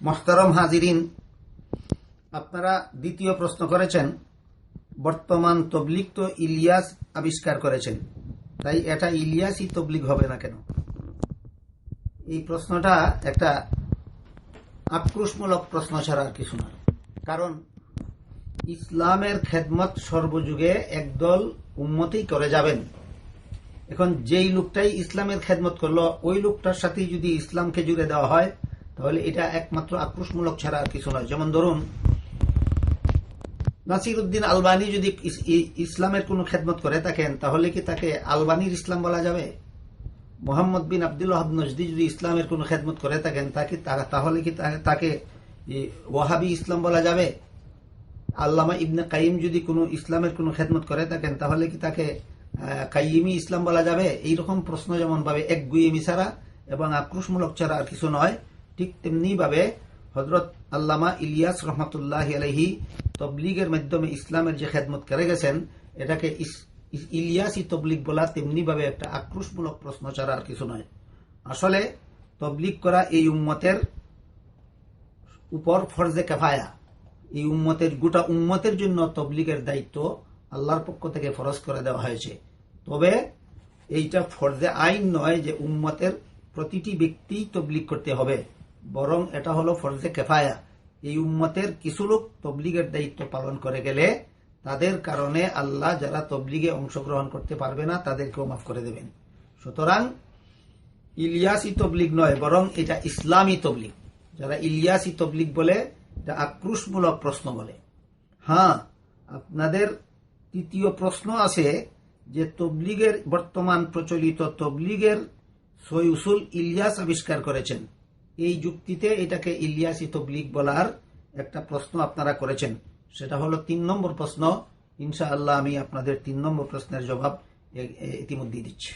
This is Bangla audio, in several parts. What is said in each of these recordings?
মোহতারম হাজিরিন, আপনারা দ্বিতীয় প্রশ্ন করেছেন, বর্তমান তবলিগ তো ইলিয়াস আবিষ্কার করেছেন, তাই এটা ইলিয়াসই তবলিগ হবে না কেন? এই প্রশ্নটা একটা আক্রোশমূলক প্রশ্ন ছাড়া আর কিছু নয়। কারণ ইসলামের খেদমত সর্বযুগে একদল উম্মতেই করে যাবেন। এখন যেই লোকটাই ইসলামের খেদমত করলো, ওই লোকটার সাথেই যদি ইসলামকে জুড়ে দেওয়া হয়, তাহলে এটা একমাত্র আক্রোশমূলক ছাড়া আর কিছু নয়। যেমন ধরুন, নাসিরউদ্দিন আলবানী যদি ইসলামের কোনো খেদমত করে থাকেন, তাহলে কি তাকে আলবানীর ইসলাম বলা যাবে? মোহাম্মদ বিন আব্দুল ওয়াহাব নজদি যদি ইসলামের কোনো খেদমত করে থাকেন, তাহলে কি তাকে ওয়াহাবি ইসলাম বলা যাবে? আল্লামা ইবনে কাইম যদি কোনো ইসলামের কোনো খেদমত করে থাকেন, তাহলে কি তাকে কাইমি ইসলাম বলা যাবে? এইরকম প্রশ্ন যেমন ভাবে একগুয়েমি ছাড়া এবং আক্রোশমূলক ছাড়া আর কিছু নয়, ঠিক তেমনি ভাবে হযরত আল্লামা ইলিয়াস রহমতুল্লাহ আলাইহি তবলিগের মাধ্যমে ইসলামের যে খেদমত করে গেছেন, এটাকে ইলিয়াসি তবলিগ বলা তেমনি ভাবে একটা আক্রোশমূলক প্রশ্ন ছাড়া আর কিছু নয়। আসলে তবলিগ করা এই উম্মতের উপর ফরজে কিফায়া। এই উম্মতের গোটা উম্মতের জন্য তবলিগের দায়িত্ব আল্লাহর পক্ষ থেকে ফরজ করে দেওয়া হয়েছে। তবে এইটা ফরজে আইন নয় যে উম্মতের প্রতিটি ব্যক্তি তবলিগ করতে হবে, বরং এটা হলো ফরজে কিফায়া। এই উম্মতের কিছু লোক তবলিগের দায়িত্ব পালন করে গেলে তাদের কারণে আল্লাহ যারা তবলিগে অংশগ্রহণ করতে পারবে না তাদেরকেও মাফ করে দেবেন। সুতরাং ইলিয়াসি তবলিগ নয়, বরং এটা ইসলামী তবলিগ। যারা ইলিয়াসি তবলিগ বলে, এটা আক্রোশমূলক প্রশ্ন বলে। হ্যাঁ, আপনাদের তৃতীয় প্রশ্ন আছে যে তবলিগের বর্তমান প্রচলিত তবলিগের সই উসুল ইলিয়াস আবিষ্কার করেছেন। এই যুক্তিতে এটাকে ইলিয়াসি তবলিগ বলার একটা প্রশ্ন আপনারা করেছেন। সেটা হলো ৩ নম্বর প্রশ্ন। ইনশাআল্লাহ আমি আপনাদের ৩ নম্বর প্রশ্নের জবাব ইতিমধ্যে দিচ্ছি।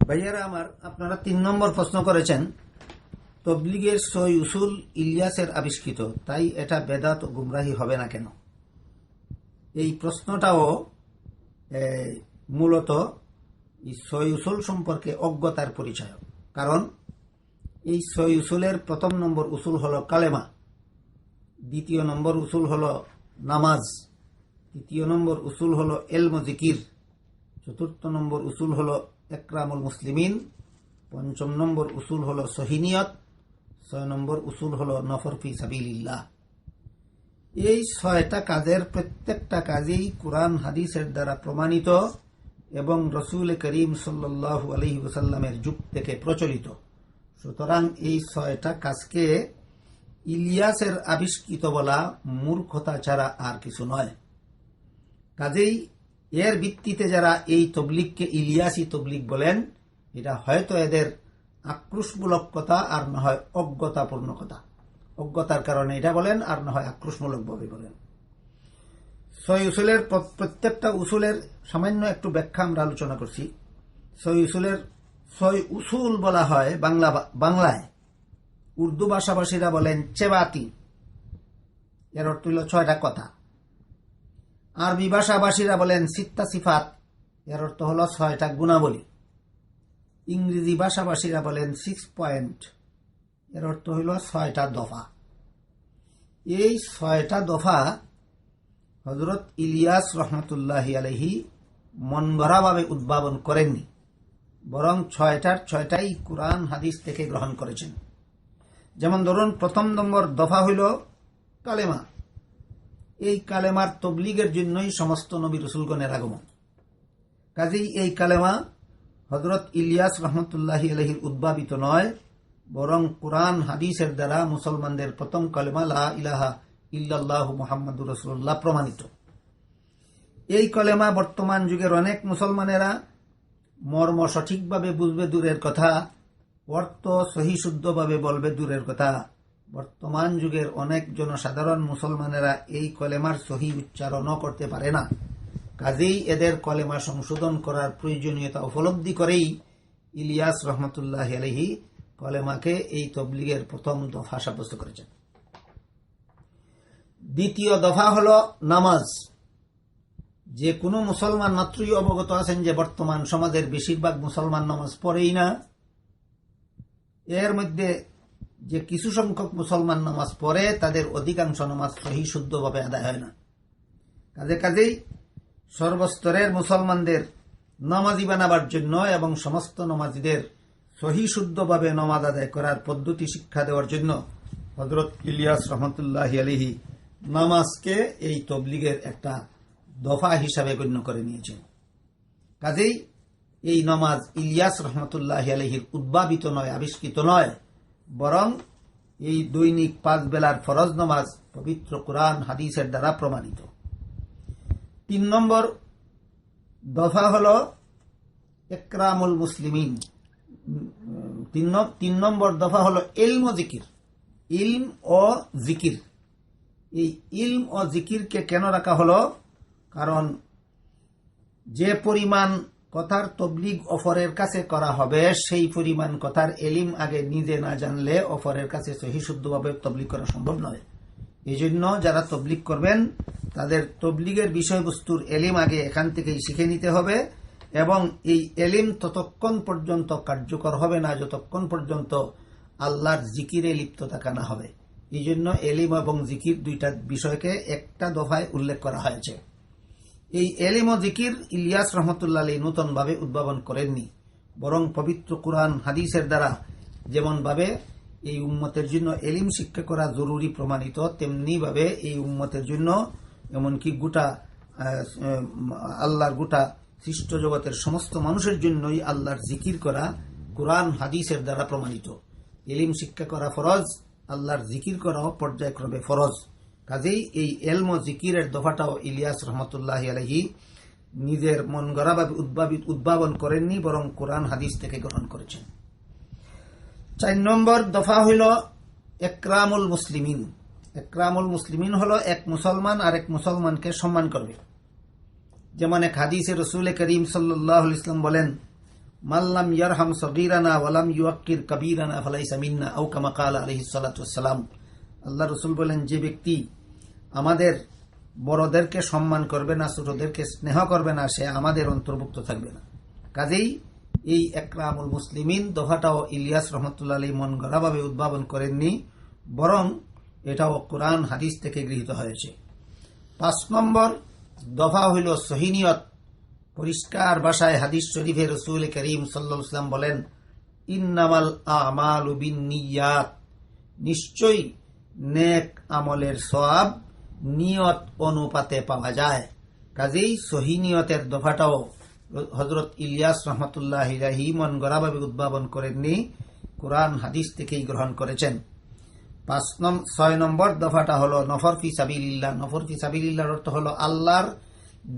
ভাইয়ারা আমার, আপনারা ৩ নম্বর প্রশ্ন করেছেন, তবলিগের সই উসুল ইলিয়াসের আবিষ্কৃত, তাই এটা বেদাত ও গুমরাহি হবে না কেন? এই প্রশ্নটাও মূলত সই উসুল সম্পর্কে অজ্ঞতার পরিচয়। কারণ এই সই উসুলের প্রথম নম্বর উসুল হলো কালেমা, দ্বিতীয় নম্বর উসুল হলো নামাজ, তৃতীয় নম্বর উসুল হলো ইলম ও জিকির, চতুর্থ নম্বর উসুল হলো ইকরামুল মুসলিমিন, পঞ্চম নম্বর উসুল হলো সহিনিয়ত, ৬ নম্বর উসুল হলো নফর ফি সাবিলিল্লাহ। এই ৬টা কাজের প্রত্যেকটা কাজেই কুরআন হাদিসের দ্বারা প্রমাণিত এবং রাসূল করিম সাল্লাল্লাহু আলাইহি ওয়াসাল্লামের যুগ থেকে প্রচলিত। সুতরাং এই ৬টা কাজকে ইলিয়াসের আবিষ্কৃত বলা মূর্খতা ছাড়া আর কিছু নয়। কাজেই এর ভিত্তিতে যারা এই তবলিগকে ইলিয়াসি তবলিগ বলেন, এটা হয়তো এদের আক্রোশমূলক কথা, আর না হয় অজ্ঞতাপূর্ণ কথা। অজ্ঞতার কারণে এটা বলেন, আর না হয় আক্রোশমূলক ভাবে বলেন। সই উসুলের প্রত্যেকটা উসুলের সামান্য একটু ব্যাখ্যা আমরা আলোচনা করছি। সই উসুল বলা হয় বাংলায়, উর্দু ভাষাভাষীরা বলেন চেবাতি, এর অর্থ হল ৬টা কথা। আরবি ভাষাভাষীরা বলেন সিত্তা সিফাত, এর অর্থ হল ৬টা গুণাবলী। ইংরেজি ভাষাভাষীরা বলেন 6 পয়েন্ট, এর অর্থ হল ৬টা দফা। এই ৬টা দফা হযরত ইলিয়াস রহমতুল্লাহি আলাইহি মন ভরাভাবে উদ্ভাবন করেননি, বরং ৬টাই কুরআন হাদিস থেকে গ্রহণ করেছেন। যেমন ধরুন, প্রথম নম্বর দফা হইল কালেমা। এই কালেমার তবলিগের জন্যই সমস্ত নবী রাসূলগণের আগমন। কাজেই এই কালেমা হযরত ইলিয়াস রহমতুল্লাহি আলাইহির উদ্ভাবিত নয়, বরং কুরআন হাদিসের দ্বারা মুসলমানদের প্রথম কালেমা লা ইলাহা ইল্লাল্লাহু মুহাম্মাদুর রাসূলুল্লাহ প্রমাণিত। এই কালেমা বর্তমান যুগের অনেক মুসলমানেরা মর্ম সঠিকভাবে বুঝবে দূরের কথা, অর্থ সহি শুদ্ধভাবে বলবে দূরের কথা। বর্তমান যুগের অনেক জনসাধারণ মুসলমানেরা এই কলেমার সহি উচ্চারণও করতে পারে না। কাজেই এদের কলেমা সংশোধন করার প্রয়োজনীয়তা উপলব্ধি করেই ইলিয়াস রহমতুল্লাহ আলাইহি কলেমাকে এই তবলিগের প্রথম দফা সাব্যস্ত করেছেন। দ্বিতীয় দফা হল নামাজ। যে কোনো মুসলমান মাত্রই অবগত আছেন যে বর্তমান সমাজের বেশিরভাগ মুসলমান নামাজ পড়েই না। এর মধ্যে যে কিছু সংখ্যক মুসলমান নামাজ পড়ে তাদের অধিকাংশ নামাজ সহি শুদ্ধভাবে আদায় হয় না। কাজেই সর্বস্তরের মুসলমানদের নামাজি বানাবার জন্য এবং সমস্ত নামাজিদের সহি শুদ্ধভাবে নামাজ আদায় করার পদ্ধতি শিক্ষা দেওয়ার জন্য হযরত ইলিয়াস রহমতুল্লাহি আলাইহি নামাজকে এই তবলিগের একটা দফা হিসাবে গণ্য করে নিয়েছেন। কাজেই এই নামাজ ইলিয়াস রহমতুল্লাহি আলাইহির উদ্ভাবিত নয়, আবিষ্কৃত নয়, বরং এই দৈনিক 5 বেলার ফরজ নামাজ পবিত্র কুরআন হাদিসের দ্বারা প্রমাণিত। 3 নম্বর দফা হলো ইকরামুল মুসলিমিন। 3 নম্বর দফা হলো ইলম ও জিকির। ইলম ও জিকির, এই ইলম ও জিকিরকে কেন রাখা হলো? কারণ যে পরিমাণ কথার তবলিগ অপরের কাছে করা হবে সেই পরিমাণ কথার এলিম আগে নিজে না জানলে অপরের কাছে সহি শুদ্ধভাবে তবলিগ করা সম্ভব নয়। এই জন্য যারা তবলিগ করবেন তাদের তবলিগের বিষয়বস্তুর এলিম আগে এখান থেকেই শিখে নিতে হবে, এবং এই এলিম ততক্ষণ পর্যন্ত কার্যকর হবে না যতক্ষণ পর্যন্ত আল্লাহর জিকিরে লিপ্ত থাকা না হবে। এই জন্য এলিম এবং জিকির দুইটা বিষয়কে একটা দফায় উল্লেখ করা হয়েছে। এই এলিম ও জিকির ইলিয়াস রহমতুল্লাহ আলাইহি নূতনভাবে উদ্ভাবন করেননি, বরং পবিত্র কুরআন হাদিসের দ্বারা যেমনভাবে এই উম্মতের জন্য এলিম শিক্ষা করা জরুরি প্রমাণিত, তেমনি ভাবে এই উম্মতের জন্য এমনকি আল্লাহর গোটা সৃষ্ট জগতের সমস্ত মানুষের জন্যই আল্লাহর জিকির করা কুরআন হাদিসের দ্বারা প্রমাণিত। এলিম শিক্ষা করা ফরজ, আল্লাহর জিকির করাও পর্যায়ক্রমে ফরজ। কাজেই এই এলম ও জিকিরের দফাটাও ইলিয়াস রহমতুল্লাহি আলাইহি নিজের মন গড়াভাবে উদ্ভাবন করেননি, বরং কোরআন হাদিস থেকে গ্রহণ করেছেন। 4 নম্বর দফা হইল ইকরামুল মুসলিমিন। ইকরামুল মুসলিমিন হলো এক মুসলমান আরেক মুসলমানকে সম্মান করবে। যেমন এক হাদিসে রাসূল করিম সাল্লাল্লাহু আলাইহি ওয়াসাল্লাম বলেন, মাল্লাম ইয়ারহাম সগীরানা ওয়ালাম ইউক্কির কবীরানা ফালাইসা মিন্না, আও কামা ক্বালা আলাইহিস সালাতু ওয়াসসালাম। আল্লাহ রাসূল বলেন, যে ব্যক্তি আমাদের বড়দেরকে সম্মান করবে না, ছোটদেরকে স্নেহ করবে না, সে আমাদের অন্তর্ভুক্ত থাকবে না। কাজেই এই ইকরামুল মুসলিমিন দফাটাও ইলিয়াস রহমতুল্লাহ আলাইহি মন গড়াভাবে উদ্ভাবন করেননি, বরং এটাও কোরআন হাদিস থেকে গৃহীত হয়েছে। 5 নম্বর দফা হইল সহিনিয়ত। পরিষ্কার ভাষায় হাদিস শরীফে রাসূল করিম সাল্লাল্লাহু আলাইহি ওয়াসাল্লাম বলেন, ইন্নামাল আমালু বিন্নিয়াত, নিশ্চয়ই নেক আমলের সওয়াব নিয়ত অনুপাতে পাওয়া যায়। কাজেই সহি নিয়তের দফাটাও হযরত ইলিয়াস রহমতুল্লাহি আলাইহি মন গড়াভাবে উদ্ভাবন করেননি, কোরআন হাদিস থেকেই গ্রহণ করেছেন। 6 নম্বর দফাটা হলো নফর ফি সাবিলিল্লাহ। নফর ফি সাবিলিল্লাহর অর্থ হলো আল্লাহর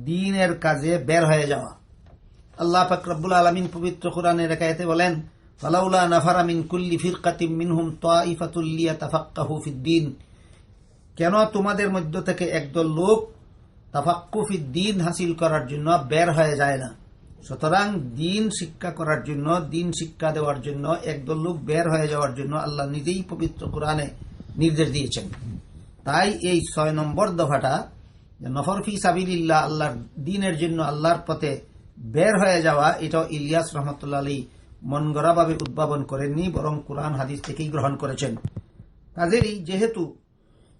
দ্বীনের কাজে বের হয়ে যাওয়া। আল্লাহ পাক রব্বুল আলামিন পবিত্র কোরআনের এক আয়াতে বলেন, ফালাউলা নাফারা মিন কুল্লি ফিরকাতিন মিনহুম তাইফাতুল লিয়াতাফাক্কাহু ফিদ্দীন, কেন তোমাদের মধ্য থেকে একদল লোক তাফাক্কু ফিদ্দীন হাসিল করার জন্য বের হয়ে যায় না। সুতরাং দ্বীন শিক্ষা করার জন্য, দ্বীন শিক্ষা দেওয়ার জন্য একদল লোক বের হয়ে যাওয়ার জন্য আল্লাহ নিজেই পবিত্র কোরআনে নির্দেশ দিয়েছেন। তাই এই 6 নম্বর দফাটা নফর ফি সাবিলিল্লাহ, আল্লাহর দ্বীনের জন্য আল্লাহর পথে বের হয়ে যাওয়া, এটাও ইলিয়াস রহমতুল্লাহ আলাইহি মন গড়াভাবে উদ্ভাবন করেননি, বরং কোরআন হাদিস থেকেই গ্রহণ করেছেন। কাজেই যেহেতু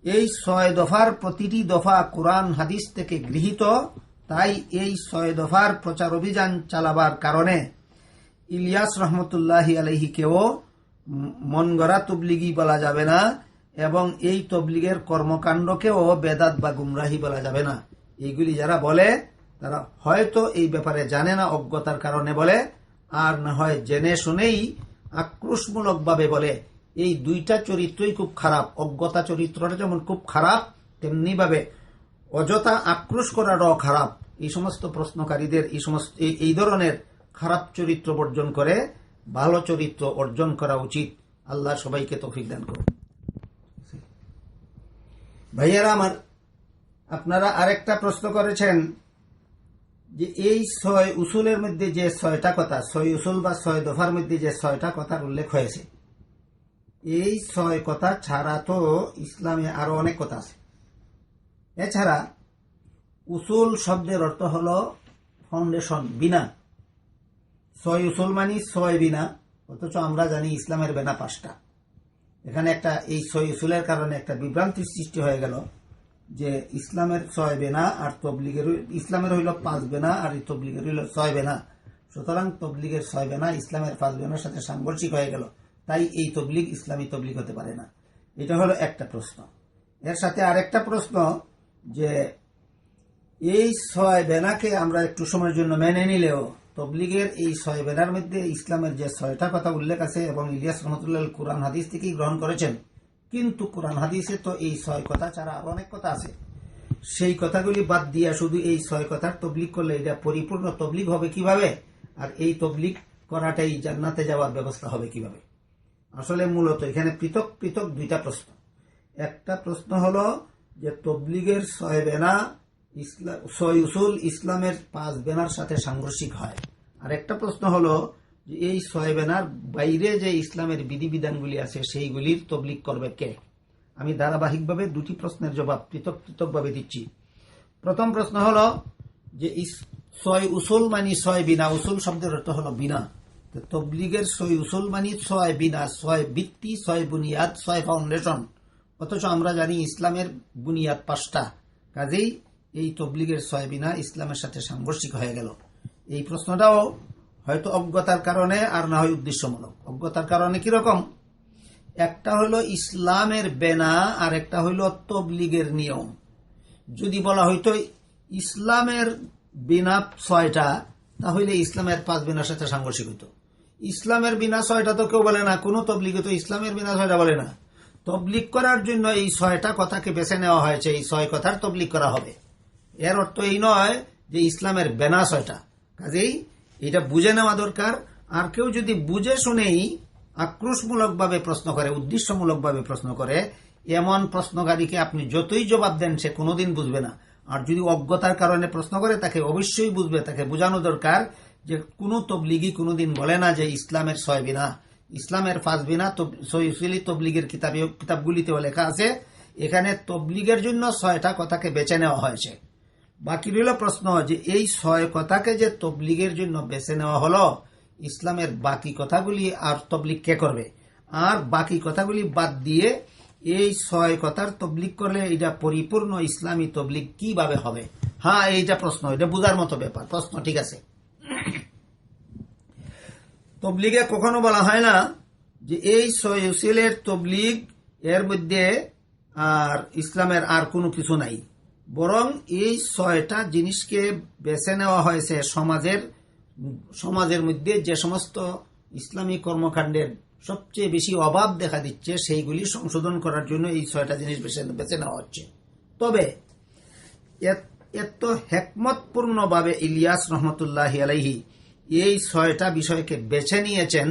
এই 6 দফার প্রতিটি দফা কোরআন হাদিস থেকে গৃহীত, তাই এই 6 দফার প্রচার অভিযান চালাবার কারণে ইলিয়াস রহমতুল্লাহি আলাইহিকেও মন গড়া তবলিগি বলা যাবে না, এবং এই তবলিগের কর্মকাণ্ডকেও বেদাত বা গুমরাহি বলা যাবে না। এইগুলি যারা বলে তারা হয়তো এই ব্যাপারে জানে না, অজ্ঞতার কারণে বলে, আর না হয় জেনে শুনেই আক্রোশমূলকভাবে বলে। এই দুইটা চরিত্রই খুব খারাপ। অজ্ঞতা চরিত্রটা যেমন খুব খারাপ, তেমনি ভাবে অযথা আক্রোশ করাটাও খারাপ। এই সমস্ত প্রশ্নকারীদের এই ধরনের খারাপ চরিত্র বর্জন করে ভালো চরিত্র অর্জন করা উচিত। আল্লাহ সবাইকে তৌফিক দান করুন। ভাইয়ারা আমার, আপনারা আরেকটা প্রশ্ন করেছেন যে এই 6 উসুলের মধ্যে যে 6টা কথা, 6 উসুল বা 6 দফার মধ্যে যে 6টা কথার উল্লেখ হয়েছে, এই 6 কথা ছাড়া তো ইসলামে আরো অনেক কথা আছে। এছাড়া উসুল শব্দের অর্থ হলো ফাউন্ডেশন, বিনা। 6 উসুল মানে 6 বিনা, অথচ আমরা জানি ইসলামের বেনা 5টা। এখানে একটা এই সহি উসুলের কারণে একটা বিভ্রান্তির সৃষ্টি হয়ে গেল যে ইসলামের 6 বেনা আর তবলিগের, ইসলামের হইল 5 বেনা আর তবলিগের হইল 6 বেনা। সুতরাং তবলিগের 6 বেনা ইসলামের 5 বেনার সাথে সাংঘর্ষিক হয়ে গেল, তাই এই তবলিগ ইসলামী তবলিগ হতে পারে না। এটা হলো একটা প্রশ্ন। এর সাথে আরেকটা প্রশ্ন যে এই 6 বেনাকে আমরা একটু সময়ের জন্য মেনে নিলেও তবলিগের এই 6 বেনার মধ্যে ইসলামের যে 6টা কথা উল্লেখ আছে এবং ইলিয়াস রহমতুল্লাহ কোরআন হাদিস থেকেই গ্রহণ করেছেন, কিন্তু কোরআন হাদিসে তো এই 6 কথা ছাড়া আরো অনেক কথা আছে। সেই কথাগুলি বাদ দিয়া শুধু এই 6 কথার তবলিগ করলে এটা পরিপূর্ণ তবলিগ হবে কিভাবে, আর এই তবলিগ করাটাই জান্নাতে যাওয়ার ব্যবস্থা হবে কিভাবে? আসলে মূলত এখানে পৃথক পৃথক 2টা প্রশ্ন। একটা প্রশ্ন হলো যে তবলিগের 6 বেনা 6 উসুল ইসলামের 5 বেনার সাথে সাংঘর্ষিক হয়। আর একটা প্রশ্ন হলো যে এই 6 বেনার বাইরে যে ইসলামের বিধিবিধানগুলি আছে সেইগুলির তবলিগ করবে কে? আমি ধারাবাহিকভাবে 2টি প্রশ্নের জবাব পৃথক পৃথকভাবে দিচ্ছি। প্রথম প্রশ্ন হলো যে 6 উসুল মানে 6 বিনা, উসুল শব্দের অর্থ হলো বিনা। তবলিগের 6 উসুল মানে 6 বিনা, 6 ভিত্তি, 6 বুনিয়াদ, 6 ফাউন্ডেশন। অথচ আমরা জানি ইসলামের বুনিয়াদ 5টা। কাজেই এই তবলিগের 6 বিনা ইসলামের সাথে সাংঘর্ষিক হয়ে গেল। এই প্রশ্নটাও হয়তো অজ্ঞতার কারণে আর না হয় উদ্দেশ্যমূলক। অজ্ঞতার কারণে কিরকম? একটা হলো ইসলামের বেনা আর একটা হইল তবলিগের নিয়ম। যদি বলা হইতো ইসলামের বিনা 6টা, তাহলে ইসলামের 5 বিনার সাথে সাংঘর্ষিক হইতো। ইসলামের বিনা 6টা তো কেউ বলে না, কোন তবলিগে তো ইসলামের বিনা 6টা বলে না। তবলিগ করার জন্য এই 6টা কথাকে বেছে নেওয়া হয়েছে, এই 6 কথার তবলিগ করা হবে। এর অর্থ এই নয় যে ইসলামের বেনা 6টা। কাজেই এটা বুঝে নেওয়া দরকার। আর কেউ যদি বুঝে শুনেই আক্রোশমূলকভাবে প্রশ্ন করে, উদ্দেশ্যমূলকভাবে প্রশ্ন করে, এমন প্রশ্নকারীকে আপনি যতই জবাব দেন সে কোনোদিন বুঝবে না। আর যদি অজ্ঞতার কারণে প্রশ্ন করে তাকে অবশ্যই বুঝবে, তাকে বোঝানো দরকার যে কোনো তবলিগি কোনোদিন বলে না যে ইসলামের 6 বিনা, ইসলামের 5 বিনা। সহিহ তবলিগের কিতাবগুলিতে লেখা আছে এখানে তবলিগের জন্য 6টা কথাকে বেছে নেওয়া হয়েছে। বাকি রইল প্রশ্ন যে এই 6 কথাকে যে তবলিগের জন্য বেছে নেওয়া হলো, ইসলামের বাকি কথাগুলি আর তবলিগ কে করবে? আর বাকি কথাগুলি বাদ দিয়ে এই 6 কথার তবলিগ করলে এটা পরিপূর্ণ ইসলামী তবলিগ কিভাবে হবে? হ্যাঁ, এইটা প্রশ্ন, এটা বুঝার মতো ব্যাপার। প্রশ্ন ঠিক আছে। তবলিগে কখনো বলা হয় না যে এই 6 উসুলের তবলিগ, এর মধ্যে আর ইসলামের আর কোনো কিছু নাই। বরং এই 6টা জিনিসকে বেছে নেওয়া হয়েছে সমাজের মধ্যে যে সমস্ত ইসলামী কর্মকাণ্ডের সবচেয়ে বেশি অভাব দেখা দিচ্ছে সেইগুলি সংশোধন করার জন্য এই 6টা জিনিস বেছে নেওয়া হচ্ছে। তবে এত হেকমতপূর্ণভাবে ইলিয়াস রহমতুল্লাহ আলাইহি এই 6টা বিষয়কে বেছে নিয়েছেন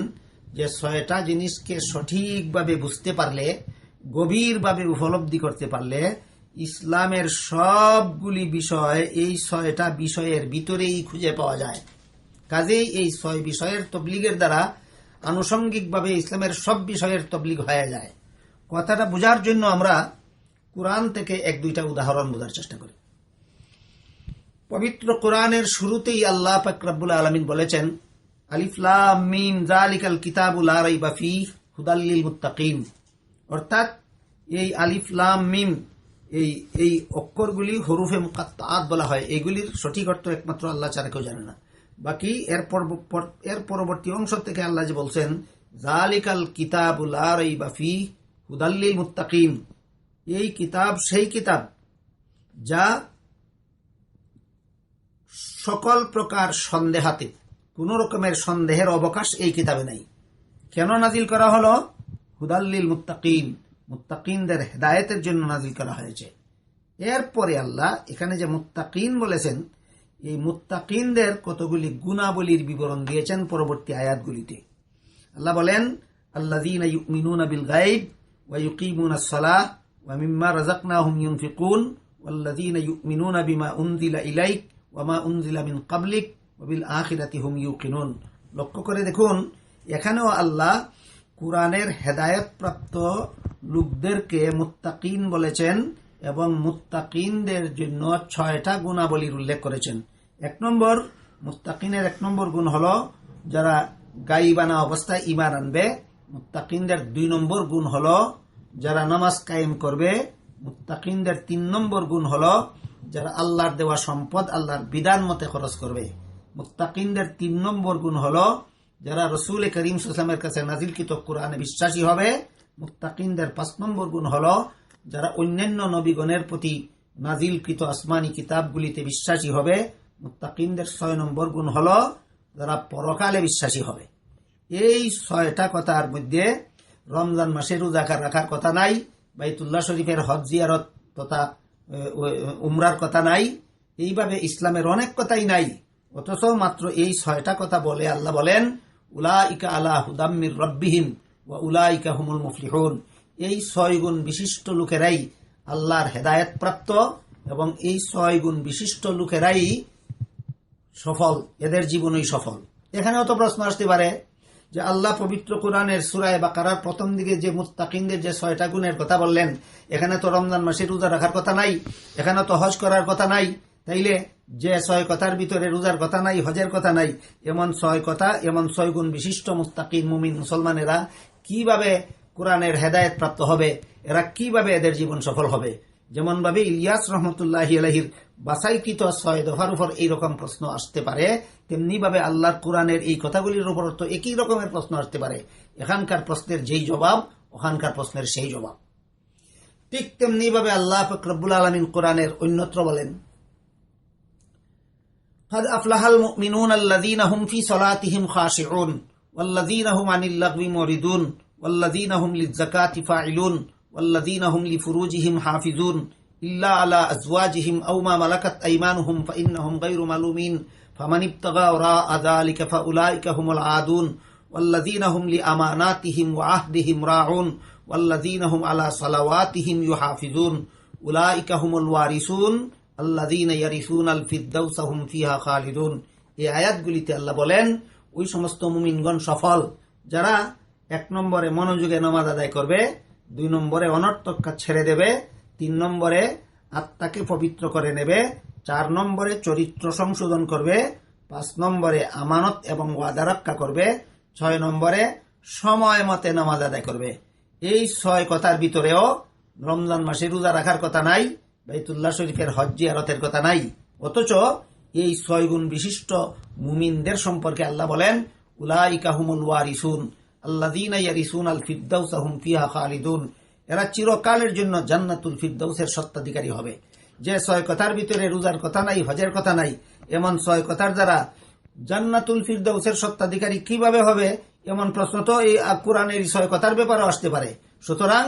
যে 6টা জিনিসকে সঠিকভাবে বুঝতে পারলে, গভীরভাবে উপলব্ধি করতে পারলে ইসলামের সবগুলি বিষয় এই 6টা বিষয়ের ভিতরেই খুঁজে পাওয়া যায়। কাজেই এই 6 বিষয়ের তবলিগের দ্বারা আনুষঙ্গিকভাবে ইসলামের সব বিষয়ের তবলিগ হয়ে যায়। কথাটা বোঝার জন্য আমরা কোরআন থেকে 1-2টা উদাহরণ বোঝার চেষ্টা করি। পবিত্র কোরআনের শুরুতেই আল্লাহ পাক রব্বুল আলামিন বলেছেন, আলিফ লাম মিম যালিকাল কিতাবু লা রাইবা ফীহি হুদাল লিল মুত্তাকিন। অর্থাৎ এই আলিফ লাম মিম এই অক্ষরগুলি হরুফে মুকাত্তাআত বলা হয়। এগুলির সঠিক অর্থ একমাত্র আল্লাহ ছাড়া কেউ জানে না। বাকি এর পরবর্তী অংশ থেকে আল্লাহ যে বলছেন যালিকাল কিতাবু লা রাইবা ফীহি হুদাল লিল মুত্তাকিন, এই কিতাব সেই কিতাব যা সকল প্রকার সন্দেহাতীত, কোন রকমের সন্দেহের অবকাশ এই কিতাবে নাই। কেন নাজিল করা হলো? হুদাল লিল মুত্তাকিন, মুত্তাকিনদের হেদায়েতের জন্য নাজিল করা হয়েছে। এরপরে আল্লাহ এখানে যে মুত্তাকিন বলেছেন, এই মুত্তাকিনদের কতগুলি গুণাবলীর বিবরণ দিয়েছেন পরবর্তী আয়াতগুলিতে। আল্লাহ বলেন, আল্লাযীনা ইউমিনুনা বিল গায়ব ওয়া ইউকিমুনাস সালাহ ওয়া মিম্মা রাযাকনাহুম ইউনফিকুন ওয়াল্লাযীনা ইউমিনুনা বিমা উনজিলা ইলাইক ওয়া মা উনজিলা মিন ক্বাবলিক ওয়া বিল আখিরাতি হুম ইউকিনুন। লক্ষ্য করে দেখুন, এখানেও আল্লাহ কুরআনের হেদায়েত প্রাপ্ত লোকদেরকে মুত্তাকিন বলেছেন এবং মুত্তাকিনদের জন্য 6টা গুণাবলীর উল্লেখ করেছেন। 1 নম্বর, মুত্তাকিনের 1 নম্বর গুণ হলো যারা গাইবানা অবস্থায় ঈমান আনবে। মুত্তাকিনদের 2 নম্বর গুণ হলো যারা নামাজ কায়েম করবে। মুত্তাকিনদের 3 নম্বর গুণ হলো যারা আল্লাহর দেওয়া সম্পদ আল্লাহর বিধান মতে খরচ করবে। মুত্তাকিনদের 3 নম্বর গুণ হলো যারা রসুল করিম সাল্লাল্লাহু আলাইহি ওয়াসাল্লামের কাছে নাজিলকৃত কোরআনে বিশ্বাসী হবে। মুত্তাকিনদের 5 নম্বর গুণ হলো যারা অন্যান্য নবীগণের প্রতি নাজিলকৃত আসমানি কিতাবগুলিতে বিশ্বাসী হবে। মুত্তাকিনদের 6 নম্বর গুণ হলো যারা পরকালে বিশ্বাসী হবে। এই 6টা কথার মধ্যে রমজান মাসে রোজা রাখার কথা নাই, বাইতুল্লাহ শরীফের হজ জিয়ারত তথা উমরার কথা নাই, এইভাবে ইসলামের অনেক কথাই নাই। অথচ মাত্র এই 6টা কথা বলে আল্লাহ বলেন উলাইকা আলা হুদাম মির রাব্বিহিম ওয়া উলাইকা হুমুল মুফলিহুন। এই 6 গুণ বিশিষ্ট লোকেরাই আল্লাহর হেদায়েত প্রাপ্ত এবং এই 6 গুণ বিশিষ্ট লোকেরাই সফল, এদের জীবনই সফল। এখানেও তো প্রশ্ন আসতে পারে যে আল্লাহ পবিত্র কোরআনের সূরা বাকারার প্রথম দিকে যে মুত্তাকিনদের যে 6টা গুণের কথা বললেন, এখানে তো রমজান মাসে রোজা রাখার কথা নাই, এখানে তো হজ করার কথা নাই। তাইলে যে 6 কথার ভিতরে রোজার কথা নাই, হজের কথা নাই, এমন 6 কথা, এমন 6 গুণ বিশিষ্ট মুত্তাকিন মুমিন মুসলমানেরা কিভাবে কোরআনের হেদায়েত প্রাপ্ত হবে? এরা কিভাবে এদের জীবন সফল হবে? যেমন ভাবে ইলিয়াস রহমতুল্লাহি আলাইহির বাছাইকৃত 6 দফার উপর এইরকম প্রশ্ন আসতে পারে, তেমনি ভাবে আল্লাহর কোরআনের এই কথাগুলির উপর তো একই রকমের প্রশ্ন আসতে পারে। এখানকার প্রশ্নের যেই জবাব, ওখানকার প্রশ্নের সেই জবাব। ঠিক তেমনি ভাবে আল্লাহ পাক রব্বুল আলামিন কোরআনের অন্যত্র বলেন قد أفلح المؤمنون الذين هم في صلاتهم خاشعون والذين هم عن اللغو معرضون والذين هم للزكاة فاعلون والذين هم لفروجهم حافظون إلا على أزواجهم أو ما ملكت أيمانهم فإنهم غير ملومين فمن ابتغى وراء ذلك فأولئك هم العادون والذين هم لأماناتهم وعهدهم راعون والذين هم على صلواتهم يحافظون أولئك هم الوارثون আল্লাযীনা ইয়ারিসুনাল ফিরদাউসা হুম ফিহা খালিদুন। এই আয়াতগুলিতে আল্লাহ বলেন ওই সমস্ত মুমিনগণ সফল যারা 1 নম্বরে মনোযোগে নামাজ আদায় করবে, 2 নম্বরে অনর্থক কাজ ছেড়ে দেবে, 3 নম্বরে আত্মাকে পবিত্র করে নেবে, 4 নম্বরে চরিত্র সংশোধন করবে, 5 নম্বরে আমানত এবং ওয়াদা রক্ষা করবে, 6 নম্বরে সময় মতে নামাজ আদায় করবে। এই 6 কথার ভিতরেও রমজান মাসে রোজা রাখার কথা নাই, বাইতুল্লাহ শরীফের হজ জিয়ারতের কথা নাই। অথচ এই 6 গুণ বিশিষ্ট মুমিনদের সম্পর্কে আল্লাহ বলেন উলাইকা হুমুল ওয়ারিসুন আল্লাযীনা ইয়ারিসুনাল ফিরদাউসা হুম ফিহা খালিদুন। এরা চিরকালের জন্য জান্নাতুল ফিরদাউসের স্বত্বাধিকারী হবে। যে 6 কথার ভিতরে রোজার কথা নাই, হজের কথা নাই, এমন 6 কথার দ্বারা জান্নাতুল ফিরদাউসের স্বত্বাধিকারী কিভাবে হবে? এমন প্রশ্ন তো এই কোরআনের 6 কথার ব্যাপারে আসতে পারে। সুতরাং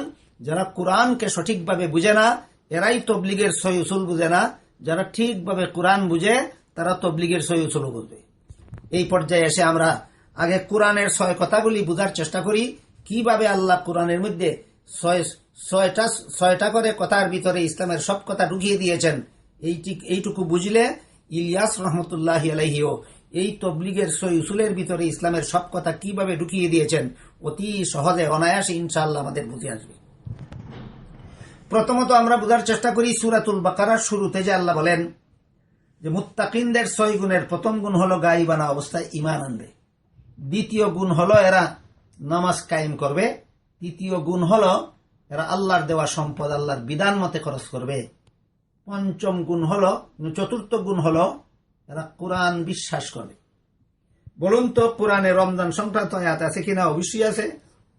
যারা কোরআনকে সঠিকভাবে বুঝে না, এরাই তবলিগের সহি উসুল বুঝে না। যারা ঠিকভাবে কোরআন বুঝে তারা তবলিগের সহি উসুল বুঝবে। এই পর্যায়ে এসে আমরা আগে কোরআনের 6 কথাগুলি বুঝার চেষ্টা করি, কিভাবে আল্লাহ কোরআনের মধ্যে 6টা করে কথার ভিতরে ইসলামের সব কথা ঢুকিয়ে দিয়েছেন। এইটুকু বুঝলে ইলিয়াস রহমতুল্লাহি আলাইহিও এই তবলিগের সহি উসুলের ভিতরে ইসলামের সব কথা কিভাবে ঢুকিয়ে দিয়েছেন অতি সহজে অনায়াসে ইনশাআল্লাহ আমাদের বুঝে আসবে। প্রথমত আমরা বোঝার চেষ্টা করি সূরাতুল বাকারার শুরুতে যে আল্লাহ বলেন যে মুত্তাকিনদের 6 গুণের প্রথম গুণ হলো গায়বানা অবস্থায় ঈমান আনবে, দ্বিতীয় গুণ হলো এরা নামাজ কায়েম করবে, তৃতীয় গুণ হলো এরা আল্লাহর দেওয়া সম্পদ আল্লাহর বিধান মতে খরচ করবে, চতুর্থ গুণ হলো এরা কোরআন বিশ্বাস করবে। বলুন তো কোরআনে রমজান সংক্রান্ত আয়াত আছে কিনা? অবশ্যই আছে।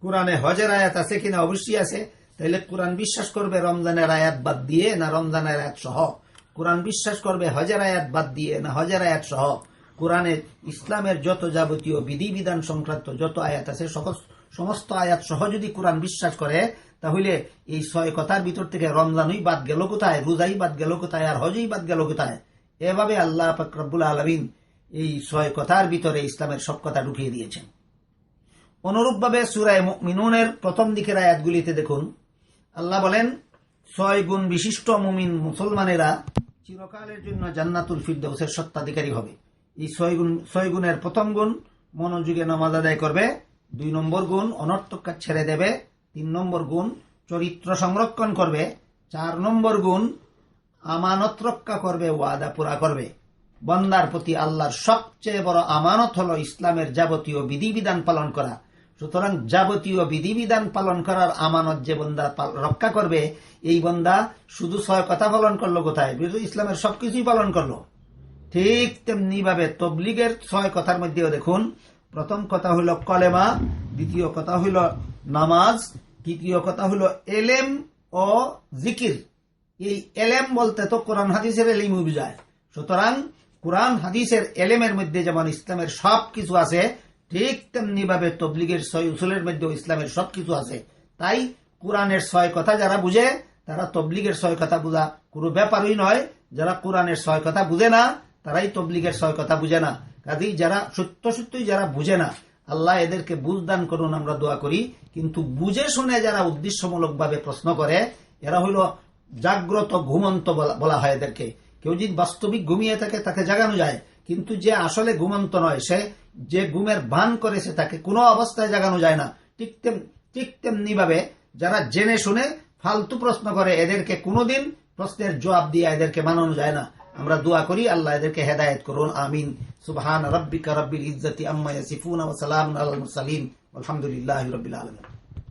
কোরআনে হজের আয়াত আছে কিনা? অবশ্যই আছে। তাইলে কোরআন বিশ্বাস করবে রমজানের আয়াত বাদ দিয়ে না রমজানের আয়াত সহ? কোরআন বিশ্বাস করবে হজের আয়াত বাদ দিয়ে না হজের আয়াত সহ? কোরআনের ইসলামের যত যাবতীয় বিধিবিধান সংক্রান্ত যত আয়াত আছে সমস্ত আয়াত সহ যদি কোরআন বিশ্বাস করে, তাহলে এই 6 কথার ভিতর থেকে রমজানই বাদ গেল কোথায়, রোজাই বাদ গেল কোথায়, আর হজই বাদ গেল কোথায়? এভাবে আল্লাহ পাক রব্বুল আলামিন এই 6 কথার ভিতরে ইসলামের সব কথা ঢুকিয়ে দিয়েছেন। অনুরূপভাবে সূরা মুমিনুনের প্রথম দিকের আয়াতগুলিতে দেখুন আল্লাহ বলেন 6 গুণ বিশিষ্ট মুমিন মুসলমানেরা চিরকালের জন্য জান্নাতুল ফিরদাউসের স্বত্বাধিকারী হবে। এই 6 গুণের প্রথম গুণ মনোযোগে নামাজ আদায় করবে, 2 নম্বর গুণ অনর্থক কাজ ছেড়ে দেবে, 3 নম্বর গুণ চরিত্র সংরক্ষণ করবে, 4 নম্বর গুণ আমানত রক্ষা করবে, ওয়াদা পুরা করবে, বান্দার প্রতি আল্লাহর সবচেয়ে বড় আমানত হলো ইসলামের যাবতীয় বিধিবিধান পালন করা। সুতরাং যাবতীয় বিধিবিধান পালন করার আমানত যে বান্দা রক্ষা করবে, এই বান্দা শুধু 6 কথা পালন করলো কোথায়? ইসলামের সবকিছুই পালন করলো। ঠিক তেমনি ভাবে তবলিগের 6 কথার মধ্যেও দেখুন, প্রথম কথা হইল কলেমা, দ্বিতীয় কথা হইল নামাজ, তৃতীয় কথা হইল এলেম ও জিকির। এই এলেম বলতে তো কোরআন হাদিসের এলিম বুঝায়। সুতরাং কোরআন হাদিসের এলেমের মধ্যে যেমন ইসলামের সব কিছু আছে, ঠিক তেমনি ভাবে তবলিগের 6 উসুলের মধ্যে ইসলামের সবকিছু আছে। তাই কোরআনের 6 কথা যারা বুঝে, তারা তবলিগের 6 কথা বুঝা কোনো ব্যাপারই নয়। যারা কোরআনের 6 কথা বুঝে না, তারাই তবলিগের 6 কথা বুঝে না। কাজেই যারা সত্যই যারা বুঝে না, আল্লাহ এদেরকে বুঝদান করুন, আমরা দোয়া করি। কিন্তু বুঝে শুনে যারা উদ্দেশ্যমূলক ভাবে প্রশ্ন করে, এরা হইল জাগ্রত ঘুমন্ত বলা হয় এদেরকে। কেউ যদি বাস্তবিক ঘুমিয়ে থাকে তাকে জাগানো যায়, কিন্তু যে আসলে ঘুমন্ত নয়, সে যে ঘুমের ভান করেছে তাকে কোনো অবস্থায় জাগানো যায় না। ঠিক তেমনি ভাবে যারা জেনে শুনে ফালতু প্রশ্ন করে, এদেরকে কোনোদিন প্রশ্নের জবাব দিয়ে এদেরকে মানানো যায় না। আমরা দোয়া করি আল্লাহ এদেরকে হেদায়েত করুন, আমিন। সুবহান রাব্বিকা রাব্বিল ইজ্জাতি আম্মা ইয়াসিফুন ওয়া সালামুন আলাল মুরসালিন ওয়ালহামদুলিল্লাহি রাব্বিল আলামিন।